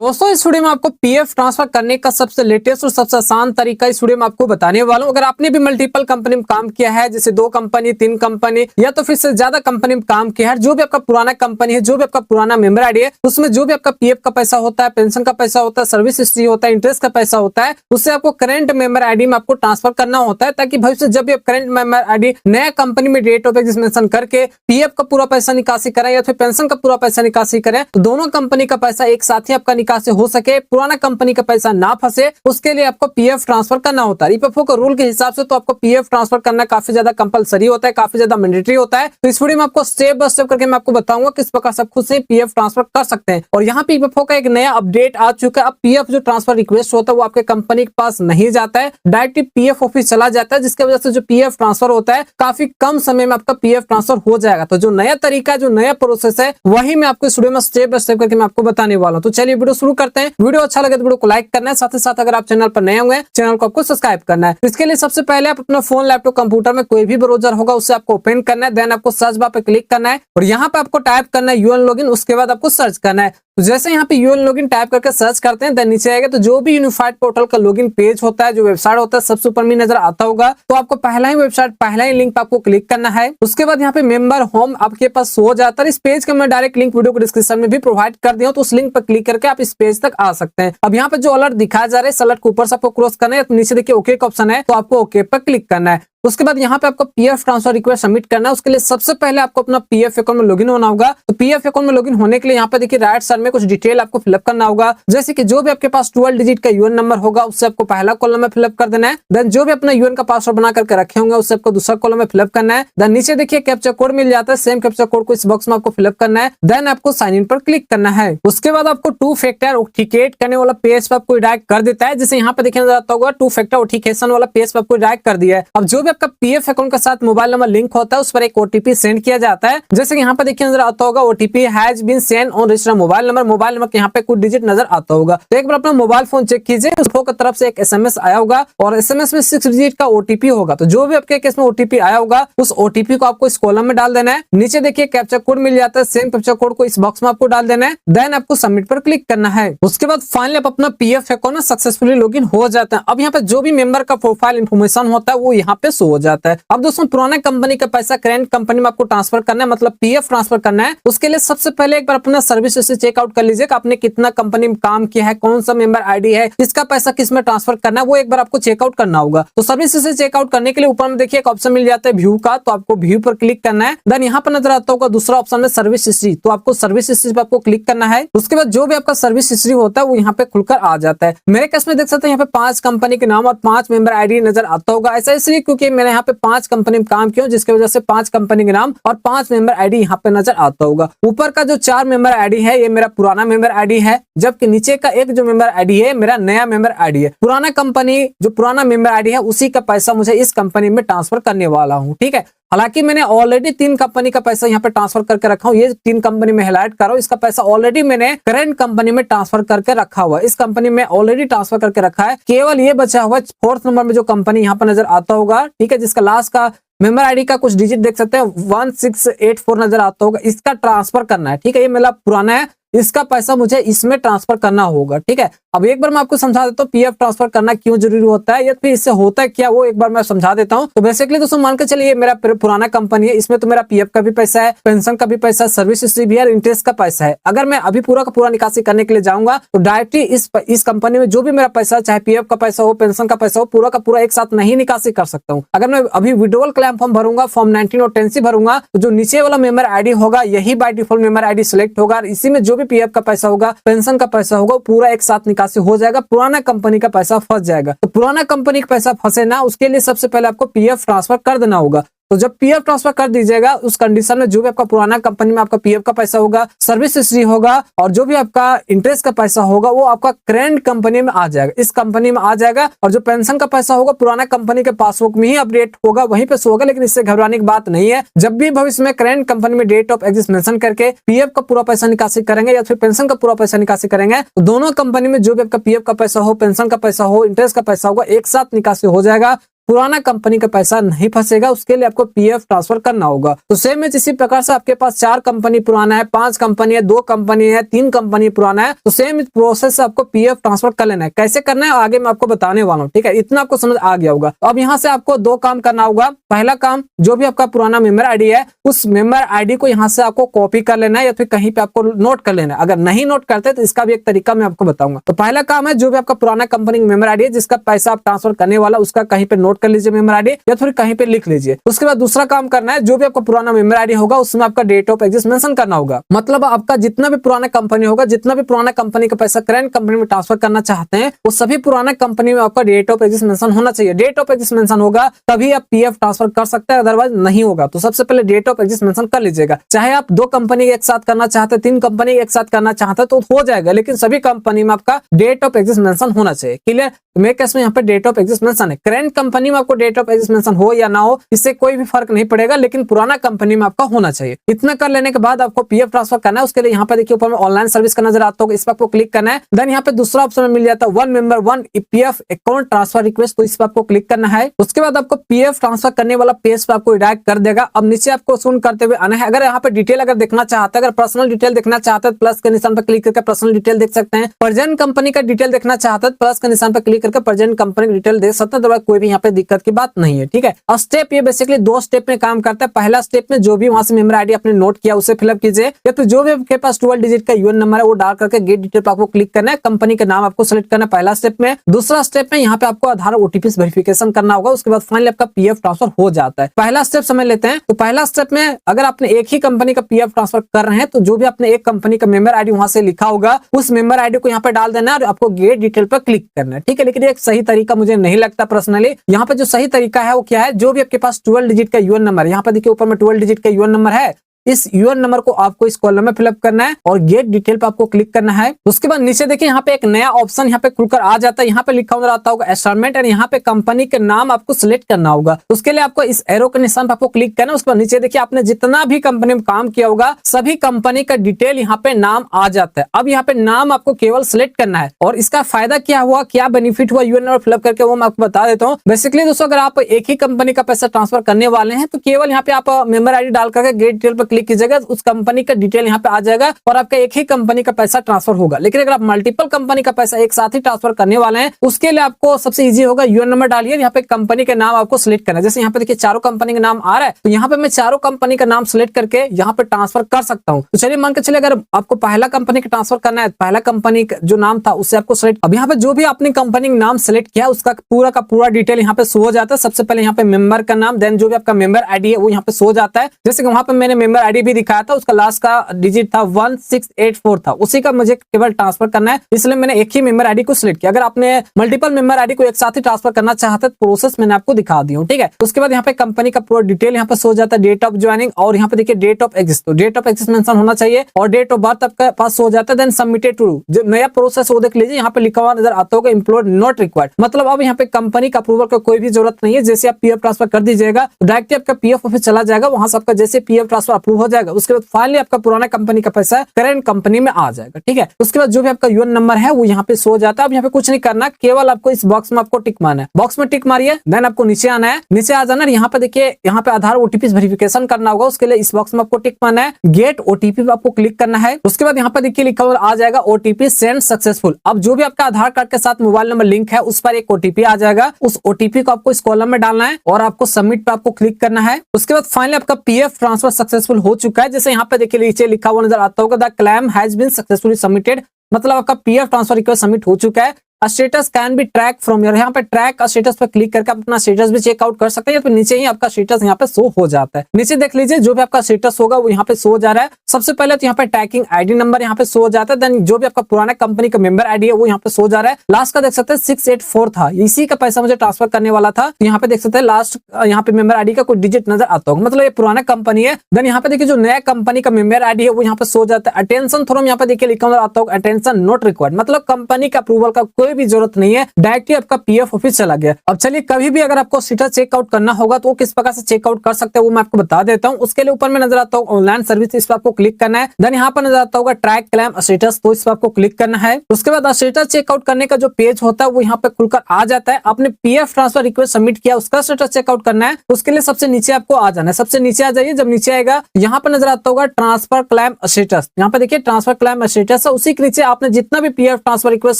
दोस्तों इस वीडियो में आपको पीएफ ट्रांसफर करने का सबसे लेटेस्ट और सबसे आसान तरीका इस वीडियो में आपको बताने वाला हूं। अगर आपने भी मल्टीपल कंपनी में काम किया है, जैसे 2 कंपनी 3 कंपनी या तो फिर से ज्यादा कंपनी में काम किया है, जो भी आपका पुराना कंपनी है, जो भी आपका पुराना मेंबर आईडी है, उसमें जो भी आपका पीएफ का पैसा होता है, पेंशन का पैसा होता है, सर्विस हिस्ट्री होता है, इंटरेस्ट का पैसा होता है, उससे आपको करंट मेंबर आईडी में आपको ट्रांसफर करना होता है, ताकि भविष्य जब भी आप करंट मेंबर आईडी नया कंपनी में डेट ऑफ एग्जिस्ट मेंशन करके पीएफ का पूरा पैसा निकासी करें या फिर पेंशन का पूरा पैसा निकासी करें, तो दोनों कंपनी का पैसा एक साथ ही आपका निकासी हो सके, पुराना कंपनी का पैसा ना फंसे, उसके लिए आपको पीएफ ट्रांसफर करना होता है। ईपीएफओ के रूल के हिसाब से तो आपको पीएफ ट्रांसफर करना काफी ज्यादा कंपलसरी होता है, काफी ज्यादा मैंडेटरी होता है। तो इस वीडियो में आपको स्टेप बाय स्टेप करके मैं आपको बताऊंगा किस प्रकार से आप खुद से पीएफ ट्रांसफर कर सकते हैं। और यहाँ पे ईपीएफओ का एक नया अपडेट आ चुका है। अब पीएफ जो ट्रांसफर रिक्वेस्ट होता है वो आपके कंपनी के पास नहीं जाता है, डायरेक्टली पीएफ ऑफिस चला जाता है, जिसकी वजह से जो पीएफ ट्रांसफर होता है काफी कम समय में आपका पीएफ ट्रांसफर हो जाएगा। तो जो नया तरीका है, जो नया प्रोसेस है, वही मैं आपको इस वीडियो में स्टेप बाय स्टेप करके मैं आपको बताने वाला हूँ। तो चलिए वीडियो शुरू करते हैं। वीडियो अच्छा लगे तो वीडियो को लाइक करना है, साथ ही साथ अगर आप चैनल पर नए होंगे चैनल को आपको सब्सक्राइब करना है। इसके लिए सबसे पहले आप अपना फोन, लैपटॉप, कंप्यूटर में कोई भी ब्राउजर होगा उससे आपको ओपन करना है। देन आपको सर्च बार पे क्लिक करना है और यहाँ पे आपको टाइप करना है यूएन लॉगिन। उसके बाद आपको सर्च करना है। तो जैसे यहाँ पे यूएन लॉगिन टाइप करके सर्च करते हैं, देन नीचे आएगा तो जो भी यूनिफाइड पोर्टल का लॉगिन पेज होता है, जो वेबसाइट होता है, सबसे ऊपर में नजर आता होगा। तो आपको पहला ही वेबसाइट, पहला ही लिंक आपको क्लिक करना है। उसके बाद यहाँ पे मेंबर होम आपके पास शो हो जाता है। इस पेज का मैं डायरेक्ट लिंक वीडियो को डिस्क्रिप्शन में भी प्रोवाइड कर दिया हूं, तो उस लिंक पर क्लिक करके आप इस पेज तक आ सकते हैं। अब यहाँ पे जो अलर्ट दिखाया जा रहा है, इस अलर्ट को ऊपर से आपको क्रॉस करना है, तो नीचे देखिए ओके का ऑप्शन है, तो आपको ओके पर क्लिक करना है। उसके बाद यहाँ पे आपको पीएफ ट्रांसफर रिक्वेस्ट सबमिट करना है। उसके लिए सबसे पहले आपको अपना पीएफ अकाउंट में लॉगिन होना होगा। तो पीएफ अकाउंट में लॉगिन होने के लिए यहाँ पे देखिए राइट साइड में कुछ डिटेल आपको फिलअप करना होगा, जैसे कि जो भी आपके पास 12 डिजिट का यूएन नंबर होगा उससे आपको पहला कॉलम में फिलअप कर देना है। देन जो भी अपना यूएन का पासवर्ड बना करके रखे होंगे उससे आपको दूसरा कॉलम में फिलअप करना है। देन नीचे देखिए कैप्चा कोड मिल जाता है, सेम कैप्चा कोड को इस बॉक्स में आपको फिलअप करना है। देन आपको साइन इन पर क्लिक करना है। उसके बाद आपको 2 फैक्टर ऑथेंटिकेट करने वाला पेज पर आपको डायरेक्ट कर देता है, जैसे यहाँ पे देखने जाता होगा 2 फैक्टर ऑथेंटिकेशन वाला पेज पर आपको डायरेक्ट कर दिया है। अब जो भी आपका पीएफ अकाउंट के साथ मोबाइल नंबर लिंक होता है उस पर एक ओटीपी सेंड किया जाता है, जैसे कि यहाँ पे देखिए नजर आता होगा OTP has been send on registered mobile number. Mobile number के यहाँ पे कुछ डिजिट नजर आता होगा। तो एक बार अपना मोबाइल फोन चेक कीजिए, उस फोन की तरफ से एक एसएमएस आया होगा और एसएमएस में 6 डिजिट का ओटीपी होगा। तो जो भी आपके केस में ओटीपी आया होगा उस ओटीपी को आपको इस कॉलम में डाल देना है। नीचे देखिए कैप्चा कोड मिल जाता है, सेम कैप्चा कोड को इस बॉक्स में आपको डाल देना है। देन आपको सबमिट पर क्लिक करना है। उसके बाद फाइनली आप अपना पीएफ अकाउंट में सक्सेसफुली लॉगिन हो जाता है। अब यहाँ पे जो भी मेंबर का प्रोफाइल इन्फॉर्मेशन होता है वो यहाँ पे शो हो जाता है। अब दोस्तों पुराना कंपनी का पैसा करंट कंपनी में आपको ट्रांसफर करना है, मतलब पीएफ ट्रांसफर करना है। उसके लिए सबसे पहले एक बार अपना सर्विस से चेकआउट कर लीजिए कि आपने कितना कंपनी में काम किया है, कौन सा मेंबर आईडी है, किसका पैसा किस में ट्रांसफर करना है, वो एक बार आपको चेकआउट करना होगा। तो सर्विस से चेकआउट करने के लिए ऊपर में देखिए एक ऑप्शन मिल जाता है व्यू का, तो आपको व्यू पर क्लिक करना है। देन यहाँ पर नजर आता होगा दूसरा ऑप्शन में सर्विस हिस्ट्री, तो आपको सर्विस हिस्ट्री पर आपको क्लिक करना है। उसके बाद जो भी आपका सर्विस हिस्ट्री होता है वो यहाँ पे खुलकर आ जाता है। मेरे केस में देख सकते हैं यहाँ पे 5 कंपनी के नाम और 5 मेंबर आईडी नजर आता होगा। ऐसा इसलिए क्योंकि मैंने यहाँ पे 5 कंपनी में काम किया, जिसकी वजह से 5 कंपनी के नाम और 5 मेंबर आईडी यहाँ पे नजर आता होगा। ऊपर का जो 4 मेंबर आईडी है ये मेरा पुराना मेंबर आईडी है, जबकि नीचे का एक जो मेंबर आईडी है मेरा नया मेंबर आईडी है। पुराना कंपनी जो पुराना मेंबर आईडी है उसी का पैसा मुझे इस कंपनी में ट्रांसफर करने वाला हूँ, ठीक है। हालांकि मैंने ऑलरेडी 3 कंपनी का पैसा यहाँ पे ट्रांसफर करके रखा हूँ। ये 3 कंपनी में हाईलाइट कर रहा हूँ, इसका पैसा ऑलरेडी मैंने करंट कंपनी में ट्रांसफर करके रखा हुआ है। इस कंपनी में ऑलरेडी ट्रांसफर करके रखा है। केवल ये बचा हुआ 4th नंबर में जो कंपनी यहाँ पर नजर आता होगा, ठीक है, जिसका लास्ट का मेंबर आईडी का कुछ डिजिट देख सकते हैं 1684 नजर आता होगा, इसका ट्रांसफर करना है, ठीक है। ये मेरा पुराना है, इसका पैसा मुझे इसमें ट्रांसफर करना होगा, ठीक है। अब एक बार मैं आपको समझा देता हूँ पीएफ ट्रांसफर करना क्यों जरूरी होता है या फिर इससे होता है क्या, वो एक बार मैं समझा देता हूँ। तो बेसिकली दोस्तों मान के चलिए मेरा पुराना कंपनी है, इसमें तो मेरा पीएफ का भी पैसा है, पेंशन का भी पैसा है, सर्विस हिस्ट्री भी है, इंटरेस्ट का पैसा है। अगर मैं अभी पूरा का पूरा निकासी करने के लिए जाऊंगा तो डायरेक्टली इस कंपनी में जो भी मेरा पैसा, चाहे पीएफ का पैसा हो, पेंशन का पैसा हो, पूरा का पूरा एक साथ नहीं निकासी कर सकता हूँ। अगर मैं अभी विड्रॉल क्लेम फॉर्म भरूंगा, फॉर्म 19 और 10C भरूंगा, तो जो नीचे वाला मेंबर आईडी होगा यही by default member ID select होगा। इसी में जो भी पीएफ का पैसा होगा, पेंशन का पैसा होगा, पूरा एक साथ निकासी हो जाएगा, पुराना कंपनी का पैसा फंस जाएगा। तो पुराना कंपनी का पैसा फंसे ना, उसके लिए सबसे पहले आपको पीएफ ट्रांसफर कर देना होगा। तो जब पीएफ ट्रांसफर कर दीजिएगा उस कंडीशन में जो भी आपका पुराना कंपनी में आपका पीएफ का पैसा होगा, सर्विस हिस्ट्री होगा और जो भी आपका इंटरेस्ट का पैसा होगा वो आपका करंट कंपनी में आ जाएगा, इस कंपनी में आ जाएगा। और जो पेंशन का पैसा होगा पुराना कंपनी के पासबुक में ही अपडेट होगा, वहीं पे शो होगा। लेकिन इससे घबराने की बात नहीं है। जब भी भविष्य में करंट कंपनी में डेट ऑफ एग्जिस्ट मेंशन करके पीएफ का पूरा पैसा निकासी करेंगे या फिर पेंशन का पूरा पैसा निकासी करेंगे, तो दोनों कंपनी में जो भी आपका पीएफ का पैसा हो, पेंशन का पैसा हो, इंटरेस्ट का पैसा होगा, एक साथ निकासी हो जाएगा। पुराना कंपनी का पैसा नहीं फंसेगा, उसके लिए आपको पीएफ ट्रांसफर करना होगा। तो सेम है इसी प्रकार से आपके पास 4 कंपनी पुराना है, 5 कंपनी है, 2 कंपनी है, 3 कंपनी पुराना है, तो सेम प्रोसेस से आपको पीएफ ट्रांसफर कर लेना है। कैसे करना है आगे मैं आपको बताने वाला हूँ, ठीक है। इतना आपको समझ आ गया होगा। तो अब यहाँ से आपको 2 काम करना होगा। पहला काम, जो भी आपका पुराना मेंबर आईडी है उस मेंबर आईडी को यहाँ से आपको कॉपी कर लेना है या फिर कहीं पे आपको नोट कर लेना है। अगर नहीं नोट करते तो इसका भी एक तरीका मैं आपको बताऊंगा। तो पहला काम है, जो भी आपका पुराना कंपनी मेंबर आईडी है जिसका पैसा आप ट्रांसफर करने वाला, उसका कहीं पे नोट कर लीजिए मेंबर आईडी या फिर कहीं पे लिख लीजिए। उसके बाद दूसरा काम करना है, जो भी आपका पुराना मेंबर आईडी होगा उसमें आपका डेट ऑफ एग्जिस्ट मेंशन करना होगा। मतलब आपका जितना भी पुराना कंपनी होगा, जितना भी पुराना कंपनी का पैसा करंट कंपनी में ट्रांसफर करना चाहते हैं, वो सभी पुराना कंपनी में आपका डेट ऑफ एग्जिस्ट मेंशन होना चाहिए। डेट ऑफ एग्जिस्ट मेंशन होगा तभी आप पीएफ ट्रांसफर कर सकते हैं, अदरवाइज नहीं होगा। तो सबसे पहले डेट ऑफ एग्जिस्ट मेंशन कर लीजिएगा। चाहे आप 2 कंपनी एक साथ करना चाहते हैं, 3 कंपनी एक साथ करना चाहते हैं तो हो जाएगा, लेकिन सभी कंपनी में आपका डेट ऑफ एग्जिस्ट मेंशन होना चाहिए। क्लियर? मेरे केस में यहाँ पे डेट ऑफ एग्जिस्ट मेंशन है। करंट कंपनी में आपको डेट ऑफ एग्जिस्ट मेंशन हो या ना हो इससे कोई भी फर्क नहीं पड़ेगा, लेकिन पुराना कंपनी में आपका होना चाहिए। इतना कर लेने के बाद आपको पीएफ ट्रांसफर करना है। उसके लिए यहाँ पे देखिए ऊपर में ऑनलाइन सर्विस का नजर आता होगा, इस पर आपको क्लिक करना है। देन यहाँ पे दूसरा ऑप्शन मिल जाता है 1 member 1 PF account transfer request, तो इस पर आपको क्लिक करना है। उसके बाद आपको पीएफ ट्रांसफर करने वाला पेज पर आपको डायरेक्ट कर देगा। अब नीचे आपको सुन करते हुए आना है। अगर यहाँ पे डिटेल अगर देखना चाहते हैं, अगर पर्सनल डिटेल देखना चाहते हैं, प्लस के निशान पर क्लिक करके पर्सनल डिटेल देख सकते हैं। प्रेजेंट कंपनी का डिटेल देखना चाहते हैं, प्लस के निशान पर क्लिक करके प्रेजेंट कंपनी डिटेल देख सकते हैं। तो कोई भी यहाँ पे दिक्कत की बात नहीं है, ठीक है। और स्टेप ये बेसिकली 2 स्टेप में काम करता है। पहला स्टेप में जो भी वहां से मेंबर आईडी आपने नोट किया उसे फिलअप कीजिए, या फिर जो भी आपके पास 12 डिजिट का यूएन नंबर है वो डाल करके गेट डिटेल पर आपको क्लिक करना है। कंपनी का नाम आपको सेलेक्ट करना है पहला स्टेप में। दूसरा स्टेप में यहाँ पे आपको आधार ओटीपी वेरिफिकेशन करना होगा। उसके बाद फाइनली आपका पीएफ ट्रांसफर हो जाता है। पहला स्टेप समझ लेते हैं। तो पहला स्टेप में अगर आपने एक ही कंपनी का पीएफ ट्रांसफर कर रहे हैं तो जो भी आपने एक कंपनी का मेंबर आईडी वहां से लिखा होगा उस मेंबर आईडी को यहाँ पे डाल देना है और आपको गेट डिटेल पर क्लिक करना है, ठीक है। लेकिन एक सही तरीका मुझे नहीं लगता पर्सनली। यहाँ पे जो सही तरीका है वो क्या है, जो भी आपके पास 12 डिजिट का यूएन नंबर है, यहाँ पे देखिए ऊपर में 12 डिजिट का यूएन नंबर है, इस यूएन नंबर को आपको इस कॉलम में फिलअप करना है और गेट डिटेल पे आपको क्लिक करना है। उसके बाद नीचे देखिए यहाँ पे एक नया ऑप्शन यहाँ पे खुलकर आ जाता है। यहाँ पे लिखा हुआ आता होगा असाइनमेंट, और यहाँ पे कंपनी के नाम आपको सिलेक्ट करना होगा। उसके लिए आपको इस एरो के निशान पर आपको क्लिक करना है। उसके बाद नीचे देखिए आपने जितना भी कंपनी में काम किया होगा सभी कंपनी का डिटेल यहाँ पे नाम आ जाता है। अब यहाँ पे नाम आपको केवल सिलेक्ट करना है और इसका फायदा क्या हुआ, क्या बेनिफिट हुआ यूएन नंबर फिलअप करके, वो मैं आपको बता देता हूँ। बेसिकली दोस्तों अगर आप एक ही कंपनी का पैसा ट्रांसफर करने वाले हैं तो केवल यहाँ पे आप मेंबर आईडी डाल करके गेट डिटेल पर क्लिक कीजिएगा, उस कंपनी का डिटेल यहाँ पे आ जाएगा और आपका एक ही कंपनी का पैसा ट्रांसफर होगा। लेकिन अगर आप मल्टीपल कंपनी का पैसा एक साथ ही ट्रांसफर करने वाले हैं उसके लिए आपको सबसे इजी होगा, यूएन नंबर डालिए, यहाँ पे कंपनी के नाम आपको सिलेक्ट करना है। जैसे यहाँ पे देखिए चारों कंपनी का नाम आ रहा है तो यहाँ पे मैं चारों कंपनी का नाम सिलेक्ट करके यहाँ पे ट्रांसफर कर सकता हूँ। तो चलिए मान के चलिए अगर आपको पहला कंपनी का ट्रांसफर करना है, पहला कंपनी जो नाम था उससे आपको सिलेक्ट, अब यहाँ पे जो भी आपने कंपनी का नाम सिलेक्ट किया उसका पूरा का पूरा डिटेल यहाँ पे शो हो जाता है। सबसे पहले यहाँ पे मेंबर का नाम, देन जो भी आपका मेंबर आईडी है वो यहाँ पे शो हो जाता है। जैसे कि वहां पे मैंने मेंबर आईडी भी दिखाया था, उसका लास्ट का डिजिट था 1684 था, उसी का मुझे केवल ट्रांसफर करना है, इसलिए मैंने एक ही मेंबर आईडी को सिलेक्ट किया। अगर आपने मल्टीपल मेंबर आईडी को एक साथ ही ट्रांसफर करना चाहते तो प्रोसेस मैंने आपको दिखा दी हूं, ठीक है। उसके बाद यहाँ पे कंपनी का पूरा डिटेल यहाँ पे शो हो जाता है, डेट ऑफ ज्वाइनिंग और यहाँ पे देखिए डेट ऑफ एग्जिस्ट, तो डेट ऑफ एग्जिस्ट मेंशन होना चाहिए और डेट ऑफ बर्थ आपका पास हो जाता है। देन सबमिटेड टू, जो नया प्रोसेस वो देख लीजिए, यहाँ पे लिखा हुआ नजर आता होगा एम्प्लॉय नॉट रिक्वायर्ड, मतलब अब यहाँ पे कंपनी का अप्रूवल का कोई भी जरूरत नहीं है। जैसे आप पीएफ ट्रांसफर कर दीजिएगा डायरेक्टली आपका पीएफ ऑफिस चला जाएगा, वहां से आपका जैसे पीएफ ट्रांसफर अप्रूव हो जाएगा उसके बाद फाइनली आपका पुराना कंपनी का पैसा करंट कंपनी में आ जाएगा, ठीक है। उसके बाद जो भी आपका यूएन नंबर है वो यहाँ पे शो जाता है। अब यहाँ पे कुछ नहीं करना, केवल आपको इस बॉक्स में आपको टिक मारना है, बॉक्स में टिक मारिए। देन आपको नीचे आना है, नीचे आ जाना, यहाँ पे देखिए यहाँ पे आधार ओटीपी वेरिफिकेशन करना होगा, उसके लिए इस बॉक्स में आपको टिक मारना है, गेट ओटीपी पे आपको क्लिक करना है। उसके बाद यहाँ पे देखिए लिखा हुआ आ जाएगा ओटीपी सेंड सक्सेसफुल। अब जो भी आपका आधार कार्ड के साथ मोबाइल नंबर लिंक है उस पर एक ओटीपी आ जाएगा, उस ओटीपी को आपको इस कॉलम में डालना है और आपको सबमिट पे आपको क्लिक करना है। उसके बाद फाइनली आपका पीएफ ट्रांसफर सक्सेसफुल हो चुका है। जैसे यहाँ पे देखिए नीचे लिखा हुआ नजर आता होगा the claim has been successfully submitted, मतलब आपका पीएफ ट्रांसफर रिक्वेस्ट सबमिट हो चुका है। Status can be track from your, यहाँ पे ट्रैक स्टेटस पर क्लिक करके आप अपना स्टेटस भी चेकआउट कर सकते हैं, तो नीचे ही आपका स्टेटस यहाँ पे शो हो जाता है। नीचे देख लीजिए जो भी आपका स्टेटस होगा वो यहाँ पे शो हो जा रहा है। सबसे पहले तो यहाँ पे ट्रैकिंग आईडी नंबर यहाँ पे शो हो जाता है, देन जो भी आपका पुराना कंपनी का मेंबर आईडी है वो यहाँ पे शो हो जा रहा है। लास्ट का देख सकते हैं 684 था, इसी का पैसा मुझे ट्रांसफर करने वाला था। तो यहाँ पे देख सकते हैं लास्ट यहाँ पे मेंबर आईडी का कुछ डिजिट नजर आता होगा, मतलब ये पुराना कंपनी है। देन यहाँ पे देखिए जो नया कंपनी का मेंबर आईडी है वो यहाँ पे शो हो जाता है। अटेंशन फ्रॉम यहाँ पे देखिए लिखा हुआ आता होगा अटेंशन नॉट रिक्वायर्ड, मतलब कंपनी का अप्रूवल का कोई कोई भी जरूरत नहीं है, डायरेक्टली आपका पीएफ ऑफिस चला गया। अब चलिए कभी भी अगर आपको स्टेटस चेकआउट करना होगा तो वो किस प्रकार से चेकआउट कर सकते हैं वो मैं आपको बता देता हूँ। उसके लिए ऊपर में नजर आता है ऑनलाइन सर्विस, इस पर आपको क्लिक करना है। देन यहाँ पर नजर आता होगा ट्रैक क्लेम स्टेटस, तो इस पर आपको क्लिक करना है। उसके बाद स्टेटस चेकआउट करने का जो पेज होता है वो यहाँ पे खुलकर आ जाता है। आपने पीएफ ट्रांसफर रिक्वेस्ट सबमिट किया, उसका स्टेटस चेकआउट करना है। उसके लिए सबसे नीचे आपको आ जाना है, सबसे नीचे आ जाइए। जब नीचे आएगा यहाँ पर नजर आता होगा ट्रांसफर क्लेम स्टेटस, यहाँ पे देखिए ट्रांसफर क्लेम स्टेटस है। उसी के नीचे आपने जितना भी पीएफ ट्रांसफर रिक्वेस्ट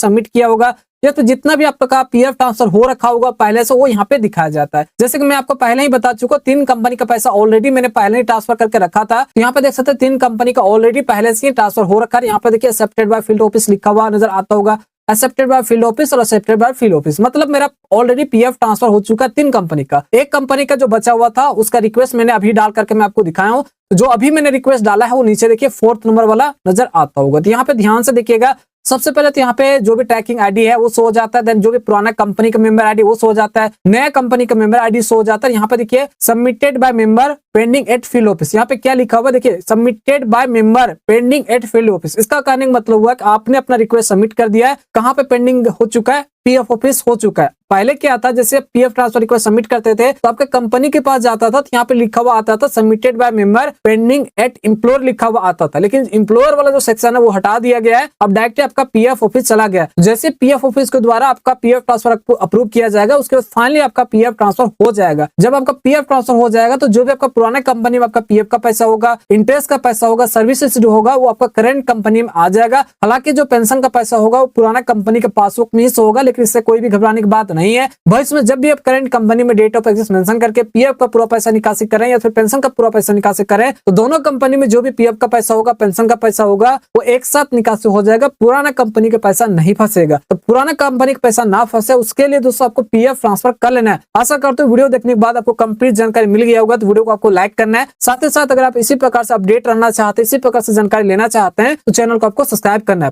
सबमिट किया होगा या तो जितना भी आपका पीएफ ट्रांसफर हो रखा होगा पहले से, वो यहाँ पे दिखाया जाता है। जैसे कि मैं आपको पहले ही बता चुका, 3 कंपनी का पैसा ऑलरेडी मैंने पहले ही ट्रांसफर करके रखा था। तो यहाँ पे देख सकते हैं 3 कंपनी का ऑलरेडी पहले से ही ट्रांसफर हो रखा है। यहाँ पे देखिए एक्सेप्टेड बाय फील्ड ऑफिस लिखा हुआ नजर आता होगा, एक्सेप्टेड बाय फील्ड ऑफिस और एक्सेप्टेड बाय फील्ड ऑफिस, मतलब मेरा ऑलरेडी पीएफ ट्रांसफर हो चुका है 3 कंपनी का। एक कंपनी का जो बचा हुआ था उसका रिक्वेस्ट मैंने अभी डाल करके मैं आपको दिखाया हूँ। जो अभी मैंने रिक्वेस्ट डाला है वो नीचे देखिए 4th नंबर वाला नजर आता होगा। तो यहाँ पे ध्यान से देखिएगा, सबसे पहले तो यहाँ पे जो भी ट्रैकिंग आईडी है वो शो हो जाता है। देन जो भी पुराना कंपनी का मेंबर आईडी वो शो हो जाता है, नया कंपनी का मेंबर आईडी शो हो जाता है। यहाँ पे देखिए submitted by member pending at field office, यहाँ पे क्या लिखा हुआ देखिए submitted by member pending at field office. इसका कहने का मतलब हुआ कि आपने अपना रिक्वेस्ट सबमिट कर दिया है, कहाँ पे पेंडिंग हो चुका है, पीएफ ऑफिस हो चुका है। पहले क्या था, जैसे पीएफ ट्रांसफर रिक्वेस्ट सबमिट करते थे तो आपके कंपनी के पास जाता था तो यहाँ पे लिखा हुआ आता था submitted by member pending at employer लिखा हुआ आता था, लेकिन एम्प्लॉयर वाला जो सेक्शन है वो हटा दिया गया है। अब डायरेक्टली आपका पीएफ ऑफिस चला गया है। जैसे पीएफ ऑफिस के द्वारा आपका पीएफ ट्रांसफर अप्रूव किया जाएगा उसके बाद फाइनली आपका पीएफ ट्रांसफर हो जाएगा। जब आपका पीएफ ट्रांसफर हो जाएगा तो जो भी आपका पुराना कंपनी में आपका पीएफ का पैसा होगा, इंटरेस्ट का पैसा होगा, सर्विसेज जो होगा वो आपका करंट कंपनी में आ जाएगा। हालांकि जो पेंशन का पैसा होगा वो पुराना कंपनी के पासबुक में ही होगा, लेकिन इससे कोई भी घबराने की बात नहीं है। भविष्य में जब भी आप करंट कंपनी में डेट ऑफ एक्सिस मेंशन करके पीएफ का पूरा पैसा निकासी करें या फिर पेंशन का पूरा पैसा निकासी करें तो दोनों कंपनी में जो भी पीएफ का पैसा होगा, पेंशन का पैसा होगा वो एक साथ निकासी हो जाएगा, पुराना कंपनी का पैसा नहीं फंसेगा। तो पुराना कंपनी का पैसा ना फंसे उसके लिए दोस्तों आपको पीएफ ट्रांसफर कर लेना है। आशा करते हो वीडियो देखने के बाद आपको कंप्लीट जानकारी मिल गया होगा। तो वीडियो को आपको लाइक करना है, साथ ही साथ अगर आप इसी प्रकार से अपडेट रहना चाहते हैं, इसी प्रकार से जानकारी लेना चाहते हैं तो चैनल को आपको सब्सक्राइब करना है।